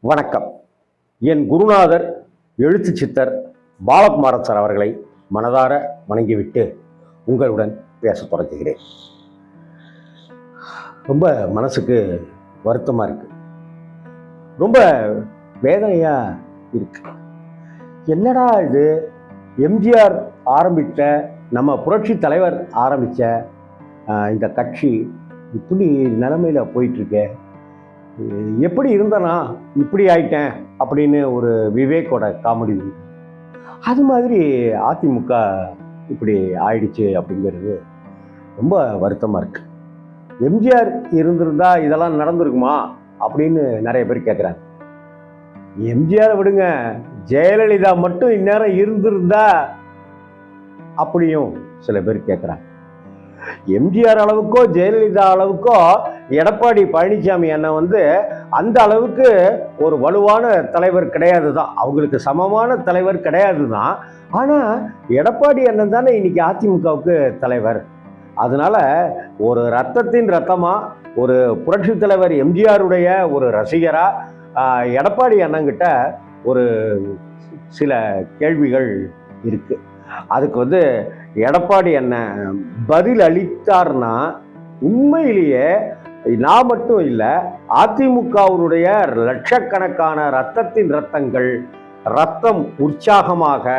வணக்கம். என் குருநாதர் எழுத்து சித்தர் பாலகுமாரன் சார் அவர்களை மனதார வணங்கிவிட்டு உங்களுடன் பேச தொடங்குகிறேன். ரொம்ப மனசுக்கு வருத்தமாக இருக்கு, ரொம்ப வேதனையாக இருக்கு. என்னடா இது, எம்ஜிஆர் ஆரம்பித்த, நம்ம புரட்சி தலைவர் ஆரம்பித்த இந்த கட்சி இப்படி நிலைமையில் போயிட்டுருக்கே, எப்படி இருந்தனா இப்படி ஆயிட்டேன் அப்படின்னு ஒரு விவேக்கோட காமெடி. அது மாதிரி அதிமுக இப்படி ஆயிடுச்சு அப்படிங்கிறது ரொம்ப வருத்தமாக இருக்கு. எம்ஜிஆர் இருந்திருந்தா இதெல்லாம் நடந்திருக்குமா அப்படின்னு நிறைய பேர் கேட்குறாங்க. எம்ஜிஆரை விடுங்க, ஜெயலலிதா மட்டும் இந்நேரம் இருந்திருந்தா அப்படியும் சில பேர் கேட்குறாங்க. எம்ஜிஆர் அளவுக்கோ ஜெயலலிதா அளவுக்கோ எடப்பாடி பழனிசாமி அண்ணன் அந்த அளவுக்கு ஒரு வலுவான தலைவர் கிடையாது தான், அவங்களுக்கு சமமான தலைவர் கிடையாது தான். ஆனால் எடப்பாடி அண்ணன் தானே இன்னைக்கு அதிமுகவுக்கு தலைவர். அதனால ஒரு ரத்தத்தின் ரத்தமா, ஒரு புரட்சி தலைவர் எம்ஜிஆருடைய ஒரு ரசிகரா எடப்பாடி அண்ணங்கிட்ட ஒரு சில கேள்விகள் இருக்கு. அதுக்கு எடப்பாடி அண்ணன் பதில் அளித்தார்னா உண்மையிலேயே நான் மட்டும் இல்லை, அதிமுகவுடைய லட்சக்கணக்கான ரத்தத்தின் ரத்தம் உற்சாகமாக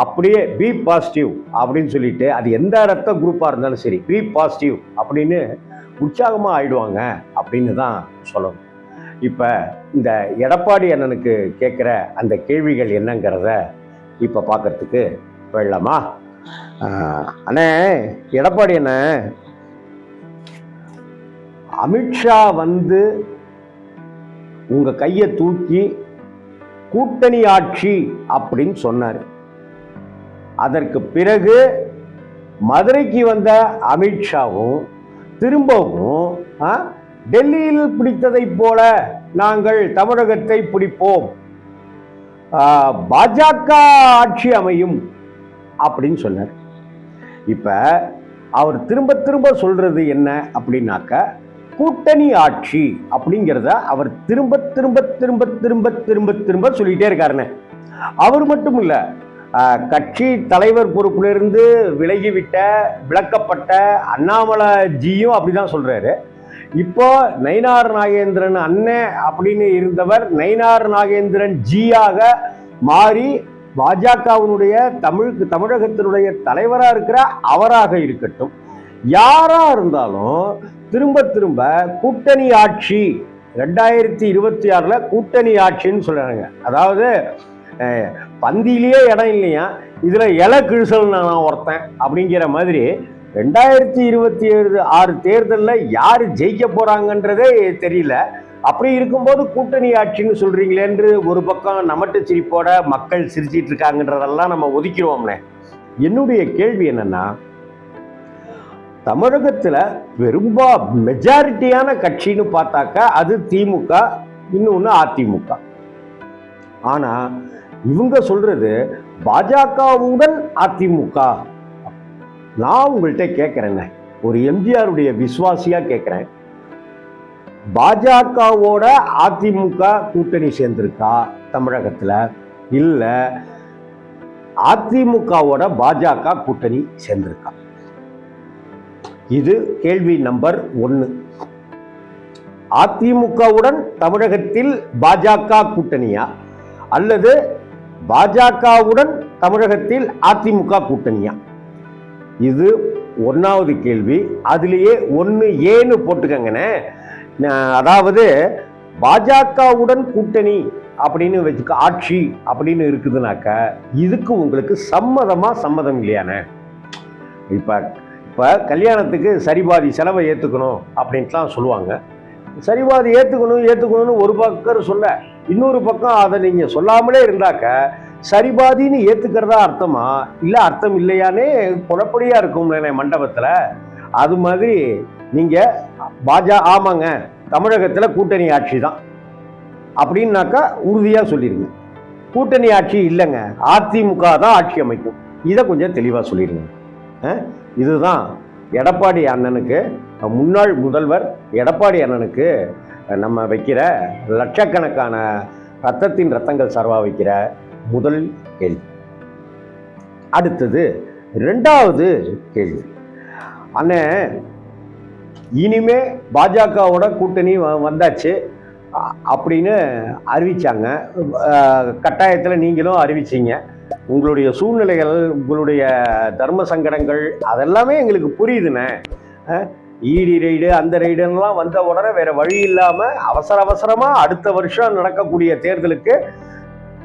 அப்படியே பி பாசிட்டிவ் அப்படின்னு சொல்லிட்டு, அது எந்த ரத்த குரூப்பாக இருந்தாலும் சரி பி பாசிட்டிவ் அப்படின்னு உற்சாகமாக ஆயிடுவாங்க அப்படின்னு தான் சொல்லணும். இப்போ இந்த எடப்பாடி அண்ணனுக்கு கேட்குற அந்த கேள்விகள் என்னங்கிறத இப்போ பார்க்கறதுக்கு போயிடலாமா? அண்ணே, எடப்பாடி அண்ணன், அமித்ஷா உங்க கையை தூக்கி கூட்டணி ஆட்சி அப்படின்னு சொன்னார். அதற்கு பிறகு மதுரைக்கு வந்த அமித்ஷாவும் திரும்பவும் டெல்லியில் பிடித்ததை போல நாங்கள் தமிழகத்தை பிடிப்போம், பாஜக ஆட்சி அமையும் அப்படின்னு சொன்னார். இப்ப அவர் திரும்ப திரும்ப சொல்றது என்ன அப்படின்னாக்க, கூட்டணி ஆட்சி அப்படிங்கிறத அவர் திரும்ப திரும்ப திரும்ப திரும்ப திரும்ப திரும்ப சொல்லிட்டே இருக்காருன்னு. அவர் மட்டும் இல்ல, கட்சி தலைவர் பொறுப்பிலிருந்து விலக்கப்பட்ட அண்ணாமலை ஜியும் அப்படிதான் சொல்றாரு. இப்போ நயினார் நாகேந்திரன் அண்ணன் அப்படின்னு இருந்தவர் நயினார் நாகேந்திரன் ஜியாக மாறி பாஜகவினுடைய தமிழகத்தினுடைய தலைவராக இருக்கிற அவராக இருக்கட்டும், யாரா இருந்தாலும் திரும்ப திரும்ப கூட்டணி ஆட்சி 2026 கூட்டணி ஆட்சின்னு சொல்றாங்க. அதாவது பந்தியிலேயே இடம் இல்லையா, இதுல இலை கிழிசல் நான் ஒருத்தன் அப்படிங்கிற மாதிரி 2026 தேர்தலில் யாரு ஜெயிக்க போறாங்கன்றதே தெரியல. அப்படி இருக்கும்போது கூட்டணி ஆட்சின்னு சொல்றீங்களே என்று ஒரு பக்கம் நமட்டு சிரிப்போட மக்கள் சிரிச்சிட்டு இருக்காங்கன்றதெல்லாம் நம்ம ஒதுக்கிடுவோம்னே. என்னுடைய கேள்வி என்னன்னா, தமிழகத்துல மெஜாரிட்டியான கட்சின்னு பார்த்தாக்கா அது திமுக, இன்னொன்னு அதிமுக. ஆனா இவங்க சொல்றது பாஜகவுடன் அதிமுக. நான் உங்கள்கிட்ட கேட்கிறேன், ஒரு எம்ஜிஆருடைய விசுவாசியா கேட்கிறேன், பாஜகவோட அதிமுக கூட்டணி சேர்ந்திருக்கா தமிழகத்துல, இல்ல அதிமுகவோட பாஜக கூட்டணி சேர்ந்திருக்கா? இது கேள்வி நம்பர் 1. அதிமுகவுடன் தமிழகத்தில் பாஜக கூட்டணியா, அல்லது பாஜகவுடன் தமிழகத்தில் அதிமுக கூட்டணியா? இது 1வது கேள்வி. அதுலேயே 1 ஏன்னு போட்டுக்கங்கண்ணே. அதாவது பாஜகவுடன் கூட்டணி அப்படின்னு வச்சுக்க, ஆட்சி அப்படின்னு இருக்குதுனாக்க இதுக்கு உங்களுக்கு சம்மதம் இல்லையானே? இப்போ கல்யாணத்துக்கு சரிபாதி செலவை ஏற்றுக்கணும் அப்படின்ட்டுலாம் சொல்லுவாங்க. சரிபாதி ஏற்றுக்கணும்னு ஒரு பக்கம் சொல்ல, இன்னொரு பக்கம் அதை நீங்கள் சொல்லாமலே இருந்தாக்க சரிபாதின்னு ஏற்றுக்கிறதா அர்த்தமா இல்லை அர்த்தம் இல்லையானே குழப்படியாக இருக்கும் மண்டபத்தில். அது மாதிரி நீங்கள் ஆமாங்க தமிழகத்தில் கூட்டணி ஆட்சி தான் அப்படின்னாக்கா உறுதியாக சொல்லிடுங்க. கூட்டணி ஆட்சி இல்லைங்க, அதிமுக தான் ஆட்சி அமைக்கும், இதை கொஞ்சம் தெளிவாக சொல்லிடுங்க. இதுதான் எடப்பாடி அண்ணனுக்கு, முன்னாள் முதல்வர் எடப்பாடி அண்ணனுக்கு நம்ம வைக்கிற லட்சக்கணக்கான ரத்தத்தின் ரத்தங்கள் சார்பாக வைக்கிற முதல் கேள்வி. அடுத்தது 2வது கேள்வி. அண்ணே, இனிமே பாஜகவோட கூட்டணி வந்தாச்சு அப்படின்னு அறிவிச்சாங்க. கட்டாயத்தில் நீங்களும் அறிவிச்சிங்க. உங்களுடைய சூழ்நிலைகள், உங்களுடைய தர்ம சங்கடங்கள் அதெல்லாமே எங்களுக்கு புரியுதுண்ணே. ஈடி ரெய்டு அந்த ரெய்டுலாம் வந்த உடனே வேற வழி இல்லாமல் அவசரமாக அடுத்த வருஷம் நடக்கக்கூடிய தேர்தலுக்கு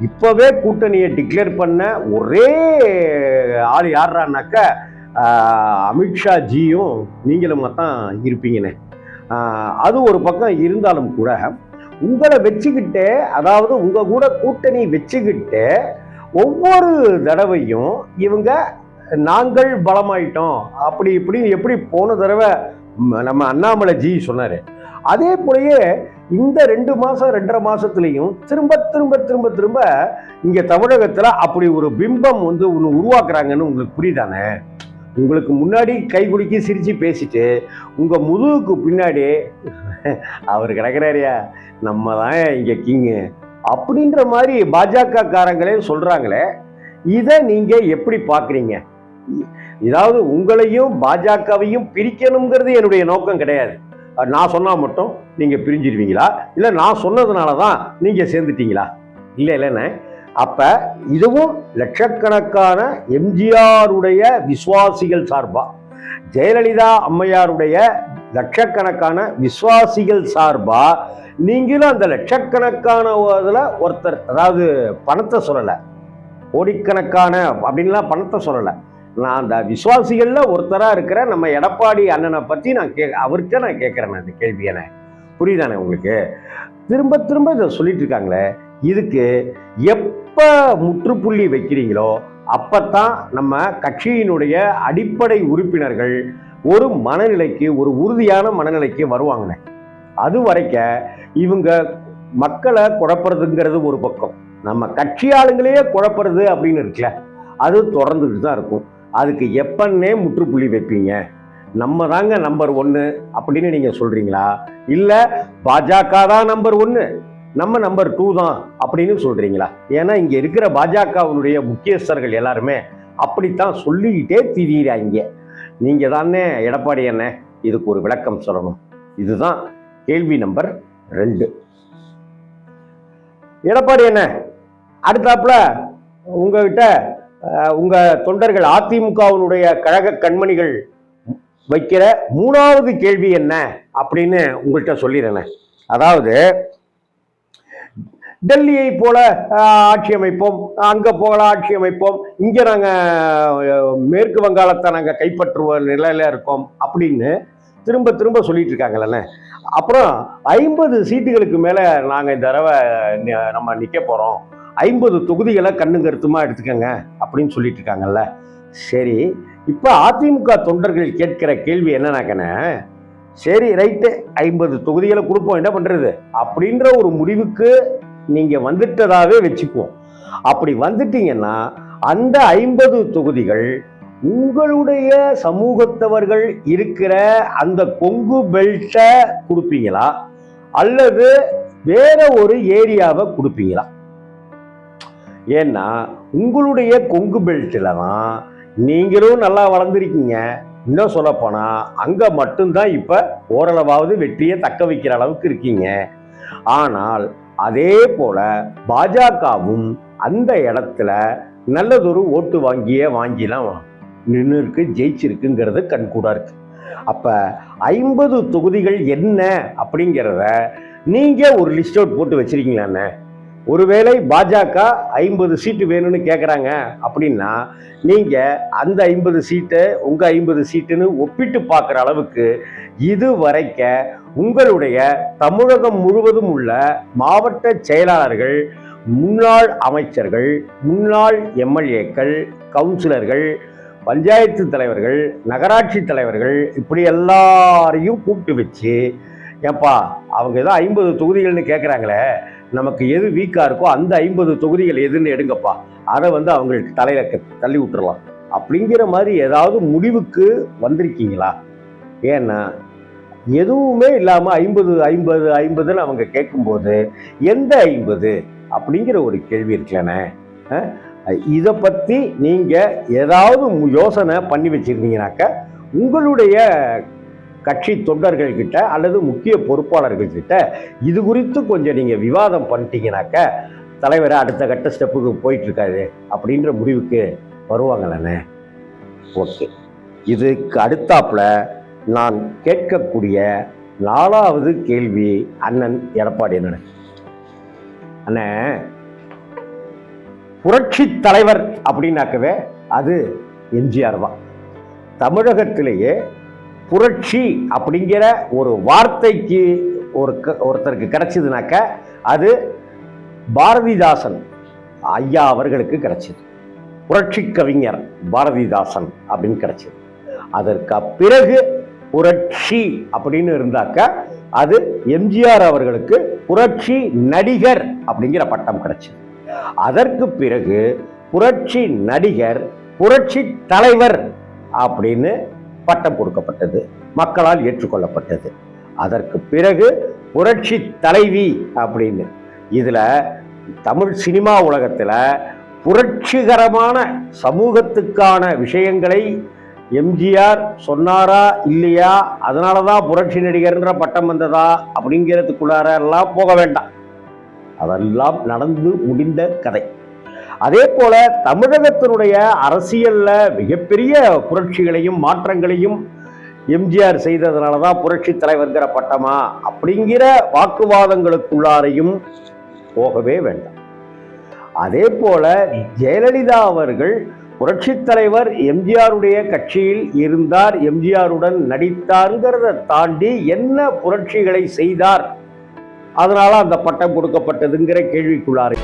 இப்போவே கூட்டணியை டிக்ளேர் பண்ண ஒரே ஆள் யாருன்னாக்க அமித்ஷா ஜியும் நீங்களும் தான் இருப்பீங்கண்ணே. அது ஒரு பக்கம் இருந்தாலும் கூட உங்களை வச்சுக்கிட்டு, அதாவது உங்க கூட கூட்டணி வச்சுக்கிட்டு ஒவ்வொரு தடவையும் இவங்க நாங்கள் பலமாயிட்டோம் அப்படி இப்படி எப்படி போன தடவை நம்ம அண்ணாமலை ஜி சொன்னாரு, அதே போலயே இந்த 2 மாசம் 2.5 மாசத்துலையும் திரும்ப திரும்ப திரும்ப திரும்ப இங்க தமிழகத்துல அப்படி ஒரு பிம்பம் ஒன்று உருவாக்குறாங்கன்னு உங்களுக்கு புரியுதானே? உங்களுக்கு முன்னாடி கை குலுக்கி சிரிச்சு பேசிட்டு உங்க முதுகுக்கு பின்னாடி அவர் கிடக்கிறாரியா, நம்ம தான் இங்க கிங்கு அப்படின்ற மாதிரி பாஜக காரங்களே சொல்றாங்களே. இதை நீங்க எப்படி பாக்குறீங்க? இதாவது உங்களையும் பாஜகவையும் பிரிக்கணுங்கிறது என்னுடைய நோக்கம் கிடையாது. நான் சொன்னா மட்டும் நீங்க பிரிஞ்சிருவீங்களா, இல்ல நான் சொன்னதுனாலதான் நீங்க சேர்ந்துட்டீங்களா? இல்லைன்னு அப்ப இதுவும் லட்சக்கணக்கான எம்ஜிஆருடைய விசுவாசிகள் சார்பா, ஜெயலலிதா அம்மையாருடைய லட்சக்கணக்கான விசுவாசிகள் சார்பா நீங்களும் அந்த லட்சக்கணக்கான ஒருத்தர், அதாவது பணத்தை சொல்லலை, கோடிக்கணக்கான அப்படின்லாம் பணத்தை சொல்லலை, நான் அந்த விசுவாசிகள்ல ஒருத்தரா இருக்கிற நம்ம எடப்பாடி அண்ணனை பத்தி நான் அவர்கிட்ட நான் கேட்கிறேன். அந்த கேள்வி என்ன புரியுதானே உங்களுக்கு? திரும்ப திரும்ப இதை சொல்லிட்டு இருக்காங்களே, இதுக்கு எப்ப முற்றுப்புள்ளி வைக்கிறீங்களோ அப்பத்தான் நம்ம கட்சியினுடைய அடிப்படை உறுப்பினர்கள் ஒரு மனநிலைக்கு, ஒரு உறுதியான மனநிலைக்கு வருவாங்கண்ணே. அது வரைக்க இவங்க மக்களை குழப்பறதுங்கிறது ஒரு பக்கம், நம்ம கட்சி ஆளுங்களையே குழப்பறது அப்படின்னு இருக்குல்ல, அது தொடர்ந்துட்டு தான் இருக்கும். அதுக்கு எப்பன்னே முற்றுப்புள்ளி வைப்பீங்க? நம்ம தாங்க நம்பர் 1 அப்படின்னு நீங்க சொல்றீங்களா, இல்ல பாஜக தான் நம்பர் 1 நம்ம நம்பர் 2 தான் அப்படின்னு சொல்றீங்களா? ஏன்னா இங்க இருக்கிற பாஜகவுடைய முக்கியஸ்தர்கள் எல்லாருமே அப்படித்தான் சொல்லிக்கிட்டே திரியிறாங்க. நீங்க தானே எடப்பாடி என்ன இதுக்கு ஒரு விளக்கம் சொல்லணும். இதுதான் கேள்வி நம்பர் 2. எடப்பாடி என்ன அடுத்தாப்புல உங்ககிட்ட உங்க தொண்டர்கள் அதிமுகவினுடைய கழக கண்மணிகள் வைக்கிற 3வது கேள்வி என்ன அப்படின்னு உங்கள்கிட்ட சொல்லிடுறேன். அதாவது டெல்லியை போல ஆட்சி அமைப்போம், அங்க போல ஆட்சி அமைப்போம், இங்க நாங்க மேற்கு வங்காளத்தை நாங்க கைப்பற்றுவ நிலையில இருக்கோம் அப்படின்னு திரும்ப திரும்ப சொல்லிட்டு இருக்காங்கல்ல. அப்புறம் 50 சீட்டுகளுக்கு மேல நாங்க இந்த தடவை நம்ம நிக்க போறோம், 50 தொகுதிகளை கண்ணு கருத்துமா எடுத்துக்கங்க அப்படின்னு சொல்லிட்டு இருக்காங்கல்ல. சரி, இப்ப அதிமுக தொண்டர்கள் கேட்கிற கேள்வி என்னன்னாக்கண்ணே, சரி ரைட்டு 50 தொகுதிகளை கொடுப்போம், என்ன பண்றது அப்படின்ற ஒரு முடிவுக்கு நீங்க வந்துட்டதாவே வச்சுக்குவோம். அப்படி வந்துட்டீங்கன்னா அந்த 50 தொகுதிகள் உங்களுடைய சமூகத்தவர்கள் இருக்கிற அந்த கொங்கு பெல்ட்டை கொடுப்பீங்களா, அல்லது வேற ஒரு ஏரியாவை கொடுப்பீங்களா? ஏன்னா உங்களுடைய கொங்கு பெல்ட்டில் தான் நீங்களும் நல்லா வளர்ந்துருக்கீங்க. இன்னும் சொல்ல போனா அங்க மட்டும்தான் இப்ப ஓரளவாவது வெற்றியை தக்க வைக்கிற அளவுக்கு இருக்கீங்க. ஆனால் அதே போல பாஜகவும் அந்த இடத்துல நல்லதொரு ஓட்டு வாங்கிலாம் நின்று இருக்கு, ஜெயிச்சிருக்குங்கிறது கண்கூடா இருக்கு. அப்ப 50 தொகுதிகள் என்ன அப்படிங்கிறத நீங்க ஒரு லிஸ்ட் அவுட் போட்டு வச்சிருக்கீங்களாண்ணே? ஒருவேளை பாஜக 50 சீட்டு வேணும்னு கேட்குறாங்க அப்படின்னா நீங்க அந்த 50 சீட்டை உங்க 50 சீட்டுன்னு ஒப்பிட்டு பார்க்குற அளவுக்கு இது வரைக்க உங்களுடைய தமிழகம் முழுவதும் உள்ள மாவட்ட செயலாளர்கள், முன்னாள் அமைச்சர்கள், முன்னாள் எம்எல்ஏக்கள், கவுன்சிலர்கள், பஞ்சாயத்து தலைவர்கள், நகராட்சி தலைவர்கள் இப்படி எல்லாரையும் கூப்பிட்டு வச்சு, ஏப்பா அவங்க ஏதோ 50 தொகுதிகள்னு கேட்குறாங்களே, நமக்கு எது வீக்காக இருக்கோ அந்த 50 தொகுதிகள் எதுன்னு எடுங்கப்பா, அதை அவங்களுக்கு தலையில தள்ளி விட்டுறலாம் அப்படிங்கிற மாதிரி ஏதாவது முடிவுக்கு வந்திருக்கீங்களா? ஏன்னா எதுவுமே இல்லாமல் 50 50 50ன்னு அவங்க கேட்கும்போது எந்த 50 அப்படிங்கிற ஒரு கேள்வி இருக்கலண்ணே. இதை பற்றி நீங்கள் ஏதாவது யோசனை பண்ணி வச்சுருந்தீங்கனாக்க உங்களுடைய கட்சி தொண்டர்கள்கிட்ட அல்லது முக்கிய பொறுப்பாளர்கள்கிட்ட இது குறித்து கொஞ்சம் நீங்கள் விவாதம் பண்ணிட்டீங்கனாக்க தலைவரை அடுத்த கட்ட ஸ்டெப்புக்கு போயிட்டுருக்காரு அப்படின்ற முடிவுக்கு வருவாங்களண்ணே. ஓகே, இதுக்கு அடுத்தாப்புல நான் கேட்கக்கூடிய 4வது கேள்வி அண்ணன் எடப்பாடி அண்ணன் புரட்சி தலைவர் அப்படின்னாக்கவே அது எம்ஜிஆர் தான். தமிழகத்திலேயே புரட்சி அப்படிங்கிற ஒரு வார்த்தைக்கு ஒருத்தருக்கு கிடைச்சதுனாக்க அது பாரதிதாசன் ஐயா அவர்களுக்கு கிடைச்சது. புரட்சி கவிஞர் பாரதிதாசன் அப்படின்னு கிடைச்சது. அதற்கு பிறகு புரட்சி அப்படின்னு இருந்தாக்க அது எம்ஜிஆர் அவர்களுக்கு புரட்சி நடிகர் அப்படிங்கிற பட்டம் கிடைச்சது. அதற்கு பிறகு புரட்சி நடிகர், புரட்சி தலைவர் அப்படின்னு பட்டம் கொடுக்கப்பட்டது, மக்களால் ஏற்றுக்கொள்ளப்பட்டது. அதற்கு பிறகு புரட்சி தலைவி அப்படின்னு. இதுல தமிழ் சினிமா உலகத்துல புரட்சிகரமான சமூகத்துக்கான விஷயங்களை எம்ஜிஆர் சொன்னாரா இல்லையா, அதனாலதான் புரட்சி நடிகர்ன்ற பட்டம் வந்ததா அப்படிங்கிறதுக்குள்ளார எல்லாம் போக வேண்டாம். அதெல்லாம் நடந்து முடிந்த கதை. அதே போல தமிழகத்தினுடைய அரசியல்ல மிகப்பெரிய புரட்சிகளையும் மாற்றங்களையும் எம்ஜிஆர் செய்ததுனாலதான் புரட்சி தலைவர்கிற பட்டமா அப்படிங்கிற வாக்குவாதங்களுக்குள்ளாரையும் போகவே வேண்டாம். அதே போல ஜெயலலிதா அவர்கள் புரட்சி தலைவர் எம்ஜிஆருடைய கட்சியில் இருந்தார், எம்ஜிஆருடன் நடித்தார்ங்கிறத தாண்டி என்ன புரட்சிகளை செய்தார், அதனால அந்த பட்டம் கொடுக்கப்பட்டதுங்கிற கேள்விக்குள்ளாரு.